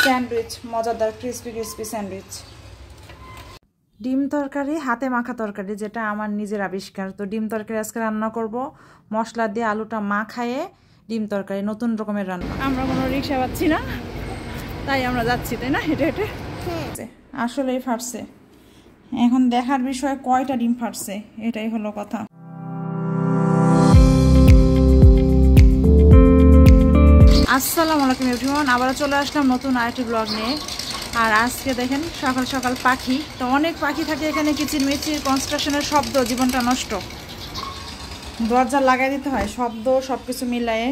Sandwich, মজাদার crispy crispy sandwich. ডিম তরকারি, হাতে মাখা তরকারি, যেটা আমার নিজের আবিষ্কার। তো ডিম তরকারি আজকে রান্না করব, মশলা দিয়ে আলুটা মাখায়ে ডিম তরকারি, নতুন রকমের রান্না। আমরা কোনো রিক্সা পাচ্ছি না, তাই আমরা যাচ্ছি, তাই না? হেঁটে হেঁটে আসলেই ফাটছে। এখন দেখার বিষয় কয়টা ডিম ফাটছে, এটাই হলো কথা। আসসালামু আলাইকুম এভরিওয়ান, আবার চলে আসলাম নতুন আরেকটি ব্লগ নিয়ে। আর আজকে দেখেন সকাল সকাল পাখি, তো অনেক পাখি থাকে এখানে, কিচিরমিচির, কনস্ট্রাকশনের শব্দ, জীবনটা নষ্ট। দরজা লাগাই দিতে হয়, শব্দ সব কিছু মিলায়ে।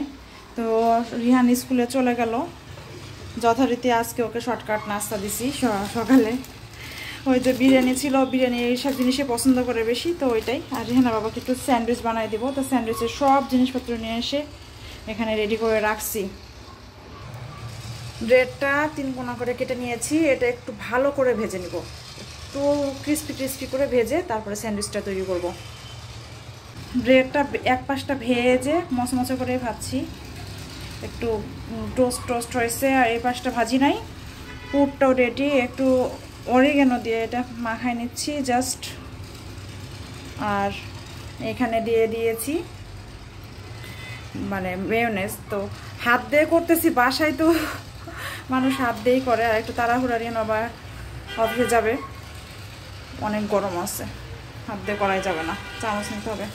তো রিহান স্কুলে চলে গেল, যথারীতি আজকে ওকে শর্টকাট নাস্তা দিছি সকালে। ওই যে বিরিয়ানি ছিল, বিরিয়ানি এইসব জিনিসই পছন্দ করে বেশি, তো ওইটাই। আর রিহানা বাবাকে একটু স্যান্ডউইচ বানাই দিব, তো স্যান্ডউইচের সব জিনিসপত্র নিয়ে এসে এখানে রেডি করে রাখছি। ব্রেডটা 3 কোনা করে কেটে নিয়েছি, এটা একটু ভালো করে ভেজে নিব, একটু ক্রিস্পি ক্রিস্পি করে ভেজে তারপরে স্যান্ডউইচটা তৈরি করব। ব্রেডটা এক পাশটা ভেজে মচমচে করে ভাজছি, একটু টোস্ট টোস্ট হয়েছে, আর এই পাশটা ভাজি নাই। পুরটাও রেডি, একটু অরিগানো দিয়ে এটা মাখাই নিচ্ছি জাস্ট। আর এখানে দিয়ে দিয়েছি মানে মেয়োনেজ। তো হাত দিয়ে করতেছি, বাসায় তো মানুষ হাত দিয়েই করে। আর একটু তাড়াহুড়ারি আবার অফিসে যাবে, অনেক গরম আছে, হাত দিয়ে করাই যাবে না, চামচ নিতে হবে।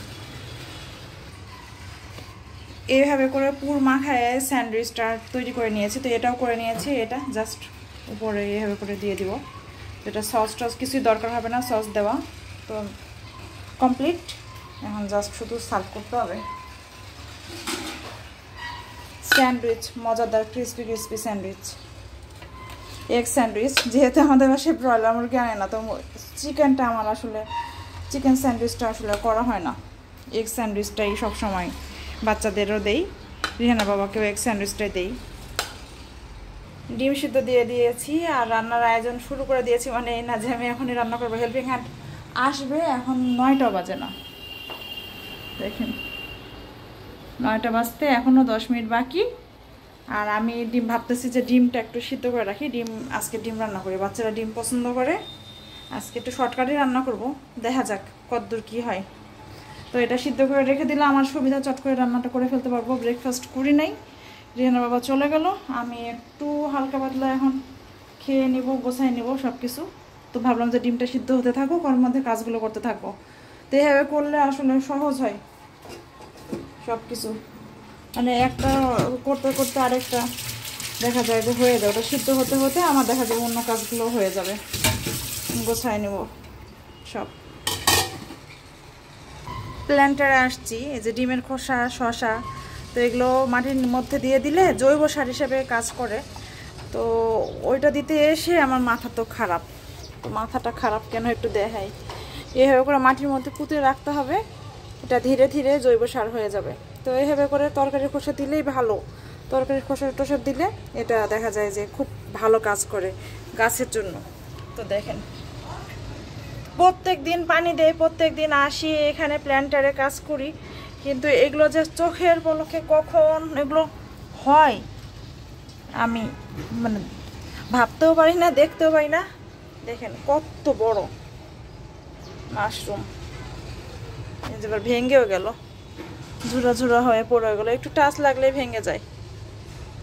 এইভাবে করে পুর মাখায় স্যান্ডউইচটা তৈরি করে নিয়েছি। তো এটাও করে নিয়েছি, এটা জাস্ট উপরে এইভাবে করে দিয়ে দিব। এটা সস টস কিছুই দরকার হবে না, সস দেওয়া তো কমপ্লিট। এখন জাস্ট শুধু সার্ভ করতে হবে। স্যান্ডউইচ, মজাদার crispy crispy sandwich, egg sandwich. যেহেতু আমাদের বাসায় ব্রয়লার মুরগি আনে না, তো চিকেনটা আমার আসলে চিকেন স্যান্ডউইচটা আসলে করা হয় না। এগ স্যান্ডউইচটাই সবসময় বাচ্চাদেরও দেই, রিহানা বাবাকেও এগ স্যান্ডউইচটাই দেই। ডিম সিদ্ধ দিয়ে দিয়েছি আর রান্নার আয়োজন শুরু করে দিয়েছি। মানে না যে আমি এখনই রান্না করবো, হেল্পিং হ্যান্ড আসবে, এখন 9টা বাজে না, দেখেন 9টা বাজতে এখনও 10 মিনিট বাকি। আর আমি ডিম ভাবতেছি যে ডিমটা একটু সিদ্ধ করে রাখি, ডিম আজকে ডিম রান্না করি, বাচ্চারা ডিম পছন্দ করে। আজকে একটু শর্টকাটই রান্না করব, দেখা যাক কতদূর কী হয়। তো এটা সিদ্ধ করে রেখে দিলে আমার সুবিধা, চট করে রান্নাটা করে ফেলতে পারবো। ব্রেকফাস্ট করি নাই, রিহানা বাবা চলে গেল, আমি একটু হালকা পাতলা এখন খেয়ে নিব, গোছাই নিব সব কিছু। তো ভাবলাম যে ডিমটা সিদ্ধ হতে থাকুক, ওর মধ্যে কাজগুলো করতে থাকবো। তো এইভাবে করলে আসলে সহজ হয় সব কিছু, মানে একটা করতে করতে আরেকটা দেখা যায় যে হয়ে যায়। ওটা সিদ্ধ হতে হতে আমার দেখা যাবে অন্য কাজগুলো হয়ে যাবে, গোছাই নেব সব। প্ল্যান্টারে আসছি, এই যে ডিমের খোসা, শসা, তো এগুলো মাটির মধ্যে দিয়ে দিলে জৈব সার হিসেবে কাজ করে। তো ওইটা দিতে এসে আমার মাথা তো খারাপ, তো মাথাটা খারাপ কেন একটু দেখাই। এইভাবে করে মাটির মধ্যে পুঁতে রাখতে হবে, এটা ধীরে ধীরে জৈব সার হয়ে যাবে। তো এইভাবে করে তরকারির খোসা দিলেই ভালো, তরকারির খোসা টোসা দিলে এটা দেখা যায় যে খুব ভালো কাজ করে গাছের জন্য। তো দেখেন প্রত্যেক দিন পানি দেয়, প্রত্যেক দিন আসি এখানে প্ল্যান্টারে কাজ করি, কিন্তু এগুলো যে চোখের পলকে কখন এগুলো হয় আমি মানে ভাবতেও পারি না, দেখতেও পারি না। দেখেন কত বড় মাশরুম, এবার ভেঙেও গেল, ঝুরা ঝুরা হয়ে পড়ে গেলো, একটু টাচ লাগলেই ভেঙে যায়।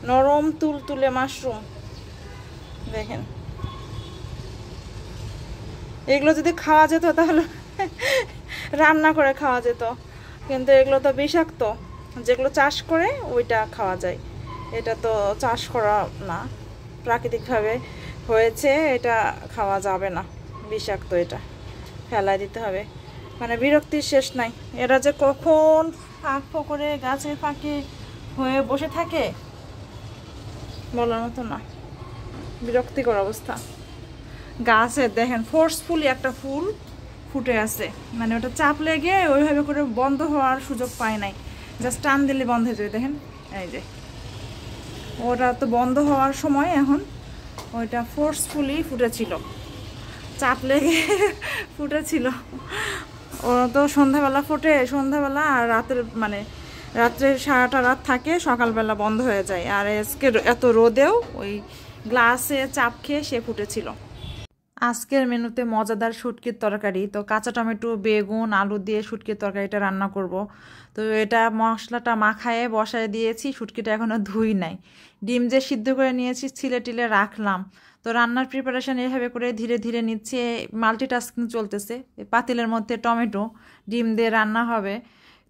নরম তুল তুলে মাশরুম, দেখেন এগুলো যদি খাওয়া যেত তাহলে রান্না করে খাওয়া যেত, কিন্তু এগুলো তো বিষাক্ত। যেগুলো চাষ করে ওইটা খাওয়া যায়, এটা তো চাষ করা না, প্রাকৃতিকভাবে হয়েছে, এটা খাওয়া যাবে না, বিষাক্ত, এটা ফেলাই দিতে হবে। মানে বিরক্তির শেষ নাই, এরা যে কখন ফাঁক করে গাছের ফাঁকে হয়ে বসে থাকে বলার মতো না, বিরক্তিকর অবস্থা। গাছের দেখেন ফোর্সফুলি একটা ফুল ফুটে আছে, মানে ওটা চাপ লেগে ওইভাবে করে বন্ধ হওয়ার সুযোগ পায় নাই, জাস্ট টান দিলে বন্ধ হয়ে যাবে। দেখেন এই যে ওটা তো বন্ধ হওয়ার সময়, এখন ওইটা ফোর্সফুলি ফুটেছিল, চাপ লেগে ফুটেছিল। ও তো সন্ধ্যাবেলা ফোটে, সন্ধ্যাবেলা, আর রাতের মানে রাত্রে সারাটা রাত থাকে, সকালবেলা বন্ধ হয়ে যায়। আর আজকে এত রোদেও ওই গ্লাসে চাপ খেয়ে সে ফুটেছিল। আজকের মেনুতে মজাদার শুটকির তরকারি। তো কাঁচা টমেটো, বেগুন, আলু দিয়ে শুটকির তরকারিটা রান্না করব। তো এটা মশলাটা মাখায়ে বসায় দিয়েছি, শুটকিটা এখনও ধুই নাই। ডিম যে সিদ্ধ করে নিয়েছি ছিলে টিলে রাখলাম। তো রান্নার প্রিপারেশান এভাবে করে ধীরে ধীরে নিচ্ছে, মাল্টিটাস্কিং চলতেছে। পাতিলের মধ্যে টমেটো, ডিম দিয়ে রান্না হবে,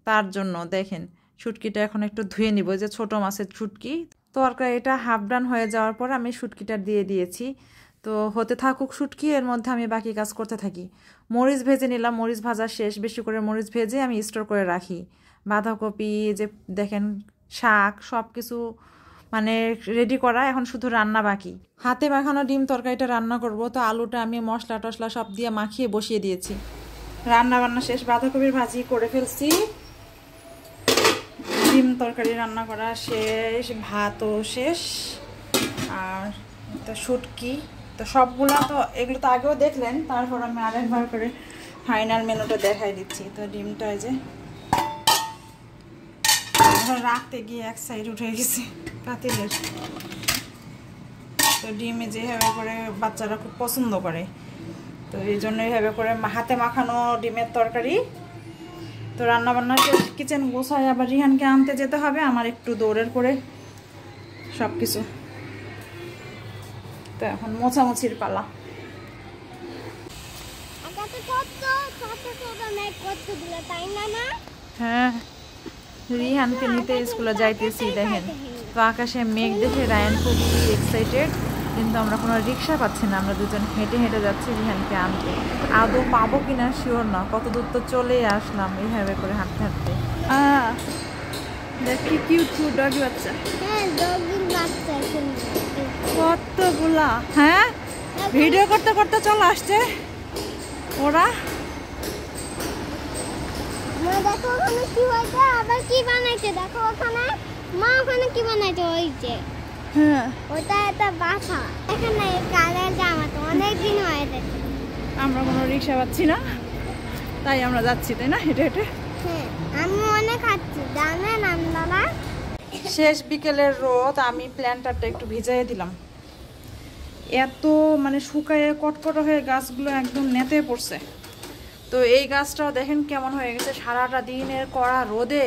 তার জন্য দেখেন শুটকিটা এখন একটু ধুয়ে নিব, যে ছোটো মাছের শুটকি। তরকারিটা হাফ ডান হয়ে যাওয়ার পর আমি শুটকিটা দিয়ে দিয়েছি। তো হতে থাকুক শুটকি, এর মধ্যে আমি বাকি কাজ করতে থাকি। মরিচ ভেজে নিলাম, মরিচ ভাজা শেষ। বেশি করে মরিচ ভেজে আমি স্টোর করে রাখি। বাঁধাকপি যে দেখেন, শাক, সব কিছু মানে রেডি করা, এখন শুধু রান্না বাকি। হাতে মাখানো ডিম তরকারিটা রান্না করব। তো আলুটা আমি মশলা টশলা সব দিয়ে মাখিয়ে বসিয়ে দিয়েছি। রান্না বান্না শেষ, বাঁধাকপির ভাজি করে ফেলছি, ডিম তরকারি রান্না করা শেষ, ভাতও শেষ, আর তো শুটকি। তো সবগুলো তো এগুলো তো আগেও দেখলেন, তারপর আমি আরেকবার করে ফাইনাল মেনুটা দেখাই দিচ্ছি। তো ডিমটা যে রাখতে গিয়ে এক সাইড উঠে গেছে পাতিলের। তো ডিমে যেভাবে করে বাচ্চারা খুব পছন্দ করে, তো এই জন্য এইভাবে করে হাতে মাখানো ডিমের তরকারি। তো রান্নাবান্না শেষ, কিচেন গোছায় আবার রিহানকে আনতে যেতে হবে, আমার একটু দৌড়ের করে সব কিছু। তো এখন মোছামুছির পালা। হ্যাঁ, রিহানকে নিতে স্কুলে যাইতেছি। দেখেন তো আকাশে মেঘ দেখে রায়ান খুবই এক্সাইটেড, কিন্তু আমরা কোনো রিক্সা পাচ্ছি না। আমরা দুজন হেঁটে হেঁটে যাচ্ছি রিহানকে আনতে। আদৌ পাবো কিনা শিওর না, কত দূর তো চলেই আসলাম এইভাবে করে হাঁটতে হাঁটতে। দেখি কিউট কিউট ডগি বাচ্চা, কতগুলা। হ্যাঁ, ভিডিও করতে করতে চলে আসছে ওরা। দেখো ওখানে কি হয়েছে, আবার কি বানাইছে দেখো ওখানে। মা ওখানে কি বানাইছে, ওই যে হ্যাঁ ওটা একটা বাসা। এখানে কালের জামা তো অনেক দিন হয়ে গেছে। আমরা কোনো রিক্সা পাচ্ছি না, তাই আমরা যাচ্ছি, তাই না, হেঁটে হেঁটে। হ্যাঁ, আমি অনেক খাচ্ছি জানেন আপনারা। শেষ বিকেলের রোদ, আমি প্ল্যান্টারটা একটু ভিজাইয়ে দিলাম। এত মানে শুকায়ে কটকট হয়ে গাছগুলো একদম নেতে পড়ছে। তো এই গাছটাও দেখেন কেমন হয়ে গেছে, সারাটা দিনের কড়া রোদে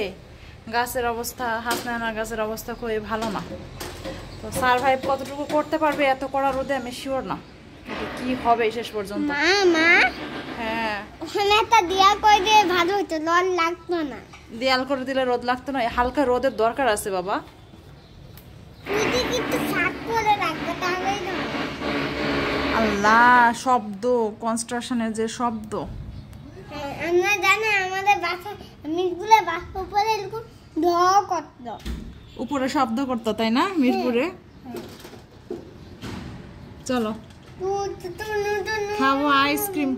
গাছের অবস্থা, হাসনায়নার গাছের অবস্থা খুবই ভালো না। তো সারভাইভ কতটুকু করতে পারবে এত কড়া রোদে আমি শিওর না, এটা কি হবে শেষ পর্যন্ত। মা হ্যাঁ, ওখানে একটা দেয়াল করে দিয়ে ভালো হতো, রোদ লাগতো না। দেয়াল করে দিলে রোদ লাগতো না, হালকা রোদের দরকার আছে বাবা। তুই কিন্তু সাফ করে রাখবে তাহলেই না। আল্লাহ, শব্দ, কনস্ট্রাকশনের যে শব্দ। হ্যাঁ, আমরা জানি আমাদের বাসা মিরপুরে বাসা উপরে এরকম ঢক করতো, উপরে শব্দ করতো, তাই না মিরপুরে। চলো খাবো আইসক্রিম,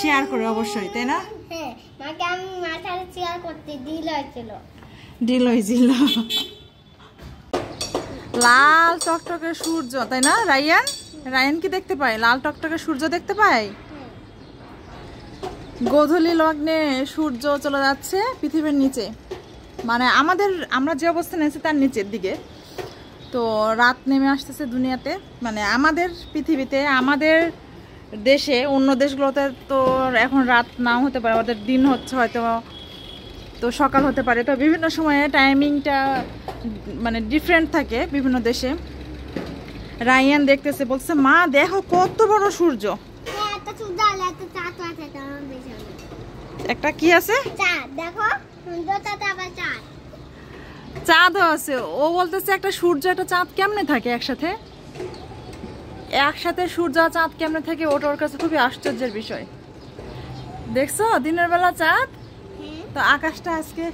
শেয়ার করে অবশ্যই, তাই না। হ্যাঁ, মাকে আমি মাথার শেয়ার করতে ডিল হয়েছিল। লাল টকটকে সূর্য, তাই না রায়ান? রায়ান কি দেখতে পায়? লাল টকটকে সূর্য দেখতে পায়। গোধূলি লগ্নে সূর্য চলে যাচ্ছে পৃথিবীর নিচে, মানে আমরা যে অবস্থানে আছি তার নিচের দিকে। তো রাত নেমে আসতেছে দুনিয়াতে, মানে আমাদের পৃথিবীতে, আমাদের দেশে। অন্য দেশগুলোতে তো এখন রাত নাও হতে পারে, ওদের দিন হচ্ছে হয়তো, তো সকাল হতে পারে। তো বিভিন্ন সময়ে টাইমিংটা মানে ডিফারেন্ট থাকে বিভিন্ন দেশে। রায়ান দেখতেছে, বলছে মা দেখো কত বড় সূর্য। একটা কি আছে, চাঁদও আছে। ও বলতেছে একটা সূর্য একটা চাঁদ কেমনে থাকে একসাথে, সূর্য আর চাঁদ কেমনে থাকে, ওটা ওর কাছে খুবই আশ্চর্যের বিষয়। দেখছো দিনের বেলা চাঁদ। তো আকাশটা আজকে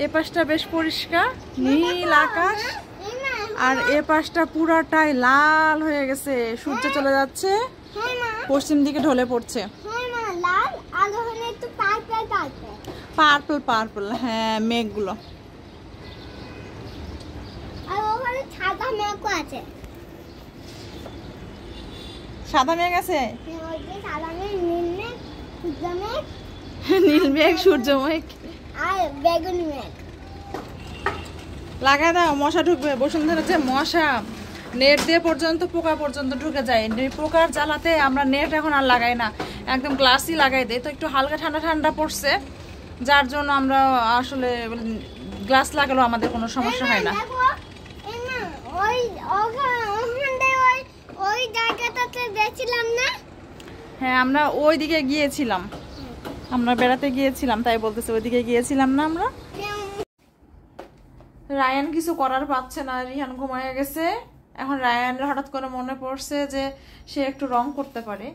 এ পাশটা বেশ পরিষ্কার, নীল আকাশ, আর এ পাশটা পুরাটাই লাল হয়ে গেছে। সূর্য চলে যাচ্ছে, পশ্চিম দিকে ঢলে পড়ছে। পার্পল পার্পল, হ্যাঁ, মেঘগুলো। সাদা মেঘ আছে, নীল মেঘ, সূর্য মেঘ আর বেগুনি মেঘ। লাগাই দাও, মশা ঢুকবে। বসুন্ধরা যে মশা, নেট দিয়ে পর্যন্ত পোকা পর্যন্ত ঢুকে যায়। পোকার জ্বালাতে আমরা নেট এখন আর লাগাই না, একদম গ্লাসই লাগাই দেয়। তো একটু হালকা ঠান্ডা ঠান্ডা পড়ছে, যার জন্য আমরা আসলে গ্লাস লাগালেও আমাদের কোনো সমস্যা হয় না। হ্যাঁ, আমরা ওই দিকে গিয়েছিলাম, আমরা বেড়াতে গিয়েছিলাম, তাই বলতেছে ওইদিকে গিয়েছিলাম না আমরা। রায়ান কিছু করার পাচ্ছে না, রিহান ঘুমায় গেছে। এখন রায়ানের হঠাৎ করে মনে পড়ছে যে সে একটু রং করতে পারে,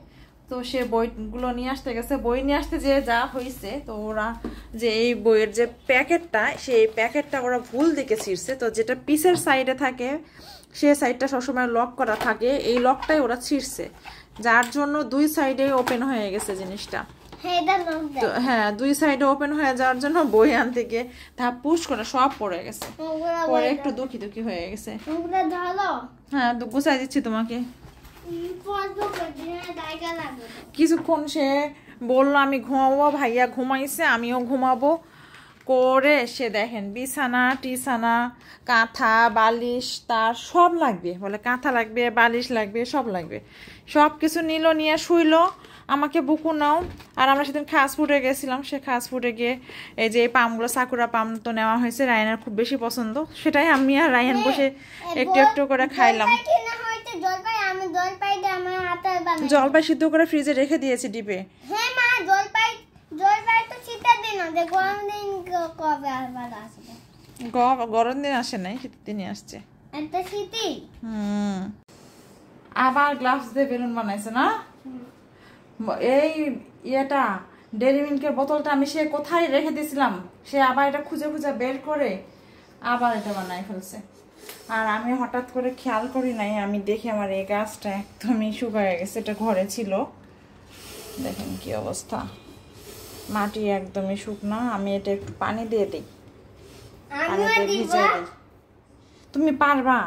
তো সে বইগুলো নিয়ে আসতে গেছে। বই নিয়ে আসতে যে যা হয়েছে, তো ওরা যে এই বইয়ের যে প্যাকেটটা, সেই প্যাকেটটা ওরা ভুল দিকে ছিঁড়ছে। তো যেটা পিসের সাইডে থাকে সে সাইডটা সবসময় লক করা থাকে, এই লকটাই ওরা ছিঁড়ছে, যার জন্য দুই সাইডে ওপেন হয়ে গেছে জিনিসটা। হ্যাঁ, দুই সাইডে ওপেন হয়ে যাওয়ার জন্য বই আনতে গিয়ে ধাপ পুশ করে সব পড়ে গেছে, পরে একটু দুঃখী দুঃখী হয়ে গেছে। হ্যাঁ, গুছাই দিচ্ছি তোমাকে। কিছুক্ষণ সে বললো আমি ঘুমাবো, ভাইয়া ঘুমাইছে আমিও ঘুমাবো করে সে দেখেন বিছানা টিছানা কাঁথা বালিশ তার সব লাগবে, বলে কাঁথা লাগবে বালিশ লাগবে সব লাগবে, সব কিছু নিল, নিয়ে শুইলো। আমাকে বুকু নাও। আর আমরা সেদিন খাস ফুটে গেছিলাম, সে খাস ফুটে গিয়ে এই যে পামগুলো সাকুরা পাম তো নেওয়া হয়েছে, রায়ানের খুব বেশি পছন্দ, সেটাই আমি আর রায়ান বসে একটু একটু করে খাইলাম। জলপাই সিদ্ধ করে ফ্রিজে রেখে দিয়েছি ডিপে। হ্যাঁ মা, জলপাই তো শীতের দিন, গরম দিন কবে আসবে? গরম দিন আসে নাই, শীতের দিনই আসছে। একটা শীতই। আবার গ্লাভস দিয়ে বেলুন বানাইছে না? এই ইয়েটা ডেইরি মিল্কের বোতলটা আমি সে কোথায় রেখে দিয়েছিলাম, সে আবার এটা খুঁজে খুঁজে বের করে আবার এটা বানাই ফেলছে। আর আমি হঠাৎ করে খেয়াল করি নাই, আমি দেখি আমার এই গাছটা একদমই শুকায় গেছে, এটা ঘরে ছিল, দেখেন কি অবস্থা, মাটি একদমই শুকনা। আমি এটা একটু পানি দিয়ে দিই, ভিজিয়ে দিই। তুমি পারবা?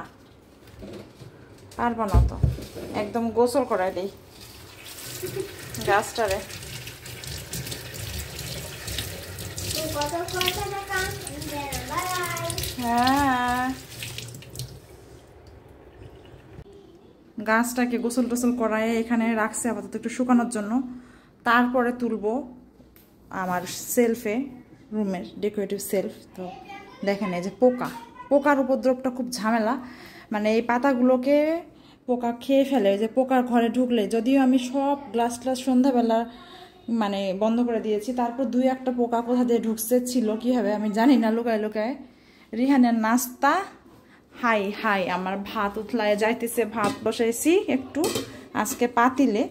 পারবা না তো, একদম গোসল করাই দিই গাছটারে। হ্যাঁ, গাছটাকে গোসল টোসল করায় এখানে রাখছে আপাতত একটু শুকানোর জন্য, তারপরে তুলবো আমার সেলফে, রুমের ডেকোরেটিভ সেলফ। তো দেখেন এই যে পোকার উপদ্রবটা খুব ঝামেলা, মানে এই পাতাগুলোকে পোকা খেয়ে ফেলে। যে পোকার ঘরে ঢুকলে, যদিও আমি সব গ্লাস সন্ধ্যাবেলা মানে বন্ধ করে দিয়েছি, তারপর দুই একটা পোকা কোথা দিয়ে ঢুকছে ছিল কীভাবে আমি জানি না, লুকায় লুকায়। রিহানের নাস্তা হাই আমার ভাত উতলায় যাইতেছে, ভাত বসাইছি একটু আজকে পাতিলে,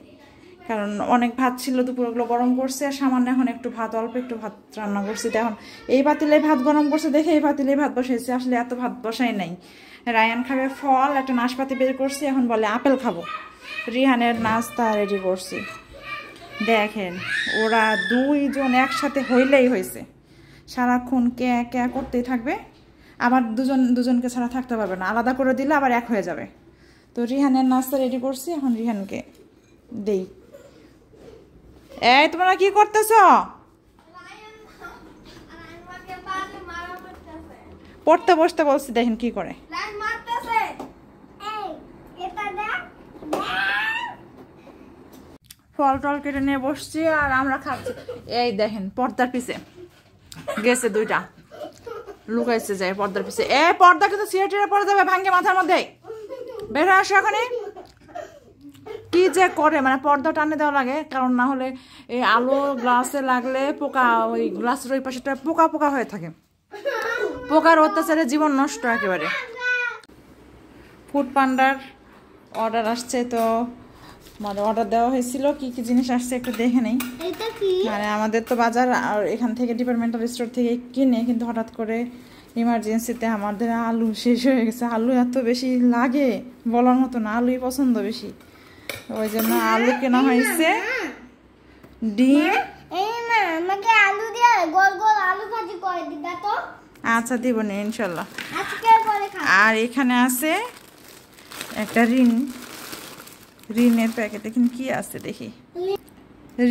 কারণ অনেক ভাত ছিল দুপুরগুলো গরম করছে, আর সামান্য এখন একটু ভাত, অল্প একটু ভাত রান্না করছি। তো এখন এই পাতিলে ভাত গরম করছে দেখে এই পাতিলে ভাত বসাইছি, আসলে এত ভাত বসাই নাই। রায়ান খাবে ফল, একটা নাশপাতি বের করছি, এখন বলে আপেল খাবো। রিহানের নাস্তা রেডি করছি, দেখেন ওরা দুইজন একসাথে হইলেই হয়েছে, সারাক্ষণ কে করতেই থাকবে, আবার দুজনকে ছাড়া থাকতে পারবে না, আলাদা করে দিলে আবার এক হয়ে যাবে। তো রিহানের নাস্তা রেডি করছি, এখন রিহানকে দেই। এই তোমরা কি করতেছ? পড়তে বসতে বলছি, দেখেন কি করে। ফল টল কেটে নিয়ে বসছি আর আমরা খাচ্ছি। এই দেখেন পর্দার পিছে গেছে দুইটা, লুকাইছে যায় পর্দার পিছে। পর্দা কিন্তু ছিঁড়ে টিড়ে পড়ে যাবে, ভাঙ্গে মাথার মধ্যে। বের হয়ে আসো এখনই। কি যে করে, মানে পর্দা টানে দেওয়া লাগে, কারণ না হলে এই আলো গ্লাসে লাগলে পোকা, ওই গ্লাসের ওই পাশেটা পোকা হয়ে থাকে, পোকার অত্যাচারে জীবন নষ্ট একেবারে। ফুড পান্ডার অর্ডার আসছে, তো মানে অর্ডার দেওয়া হয়েছিল, কি কি জিনিস আসছে একটু দেখে নেই। মানে আমাদের তো বাজার আর এখান থেকে ডিপার্টমেন্টাল স্টোর থেকে কিনে, কিন্তু হঠাৎ করে ইমার্জেন্সিতে আমাদের আলু শেষ হয়ে গেছে। আলু এত বেশি লাগে বলার মতো না, আলুই পছন্দ বেশি, ওই জন্য আলু কেনা হয়েছে। ডিম, আচ্ছা দিব না ইনশাল্লাহ। আর এখানে আছে একটা ঋণের প্যাকেট, এখানে কি আছে দেখি।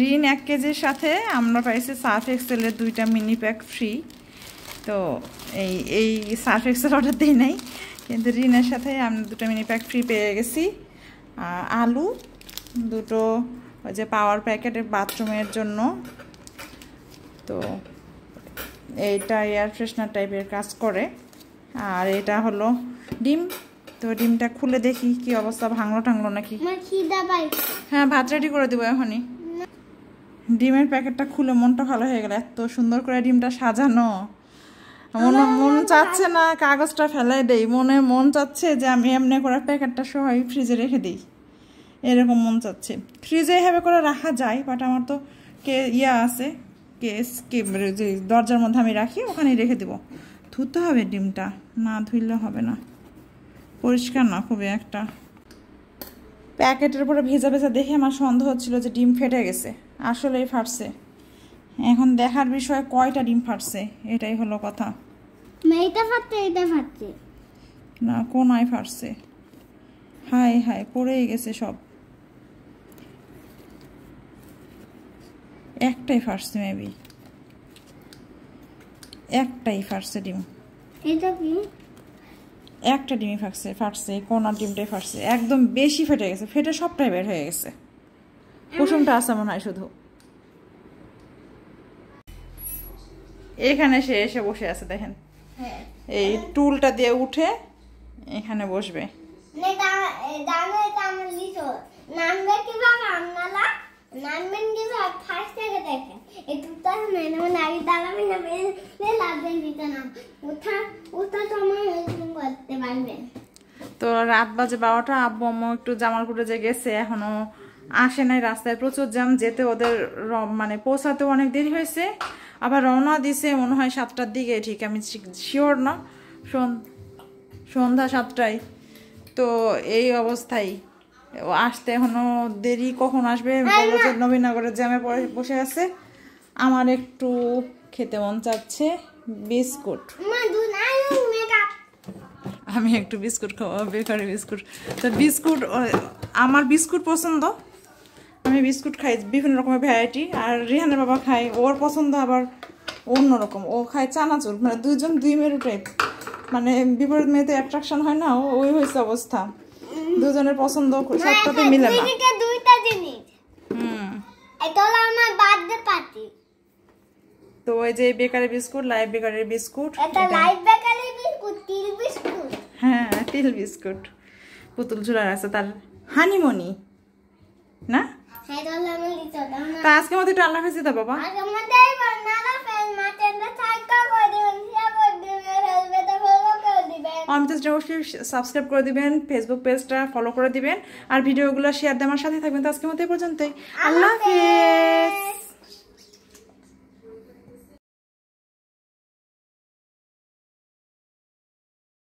ঋণ 1 কেজির সাথে আমরা পাইছি সার্ফ এক্সেলের 2টা মিনি প্যাক ফ্রি। তো এই সার্ফ এক্সেল অর্ডার দিই নাই, কিন্তু ঋণের সাথে আমি 2টা মিনি প্যাক ফ্রি পেয়ে গেছি। আর আলু 2টো, ওই যে পাওয়ার প্যাকেটের বাথরুমের জন্য। তো এইটা এয়ার ফ্রেশনার টাইপের কাজ করে। আর এটা হলো ডিম। তো ডিমটা খুলে দেখি কি অবস্থা, ভাঙলো টাঙলো নাকি। হ্যাঁ, ভাত রেডি করে দেবো এখনই। ডিমের প্যাকেটটা খুলে মনটা ভালো হয়ে গেল, এত সুন্দর করে ডিমটা সাজানো। মন চাচ্ছে না কাগজটা ফেলাই দেই, মন চাচ্ছে যে আমি এমনি করে প্যাকেটটা সহ ফ্রিজে রেখে দিই, এরকম মন চাচ্ছে। ফ্রিজে এভাবে করে রাখা যায়, বাট আমার তো আছে কেস, যে দরজার মধ্যে আমি রাখি, ওখানেই রেখে দেবো। ধুতে হবে ডিমটা, না ধুইলে হবে না, পরিষ্কার না খুবই একটা। প্যাকেটের উপরে ভেজা ভেজা দেখে আমার সন্দেহ হচ্ছিল যে ডিম ফেটে গেছে, আসলেই ফাটছে। এখন দেখার বিষয় কয়টা ডিম ফাটছে, এটাই হলো কথা। না, কোনায় ফাটছে। হায় হায়, পড়েই গেছে সব। একটাই ফাটছে, মেবি একটাই ফাটছে ডিম। একটা ডিমই ফাটছে, কোনার ডিমটাই ফাটছে, একদম বেশি ফেটে গেছে, ফেটে সবটাই বের হয়ে গেছে। কুসুমটা আছে মনে হয় শুধু। এখানে সে এসে বসে আছে, দেখেন এই টুলটা দিয়ে উঠে এখানে বসবে। তো রাত বাজে 12টা, আব্বু আম্মু একটু জামালপুরে যে গেছে, এখনো আসে নাই। রাস্তায় প্রচুর জ্যাম, যেতে ওদের মানে পৌঁছাতেও অনেক দেরি হয়েছে। আবার রওনা দিছে মনে হয় 7টার দিকে, ঠিক আমি শিওর না, সন্ধ্যা 7টায়। তো এই অবস্থায় আসতে এখনো দেরি। কখন আসবে বললো যে নবীনগরের জ্যামে বসে আছে। আমার একটু খেতে মন চাচ্ছে বিস্কুট, আমি একটু বিস্কুট খাবো, বেকারি বিস্কুট। তো বিস্কুট, আমার বিস্কুট পছন্দ, আমি বিস্কুট খাই বিভিন্ন রকমের ভ্যারাইটি। আর রিহানের বাবা খায়, ওর পছন্দ আবার অন্যরকম, ও খায় চানাচুর। মানে দুইজন দুই মেরু টাইপ, মানে বিপরীত মেয়েতে অ্যাট্রাকশন হয় না, ওই হয়েছে অবস্থা। দুজনের পছন্দ সবটাতে মিলে না। তো ওই যে বেকারি বিস্কুট, লাইভ বেকারির বিস্কুট, হ্যাঁ তিল বিস্কুট। পুতুল ঝুলার আছে তার হানিমনি না। তা আজকের মতো একটু আল্লাহ হাফেজ দাও বাবা। অবশ্যই সাবস্ক্রাইব করে দিবেন, ফেসবুক পেজটা ফলো করে দিবেন, আর ভিডিওগুলো শেয়ার দিয়ে আমার সাথে থাকবেন। তো আজকের মতো এই পর্যন্তই, আল্লাহ হাফেজ।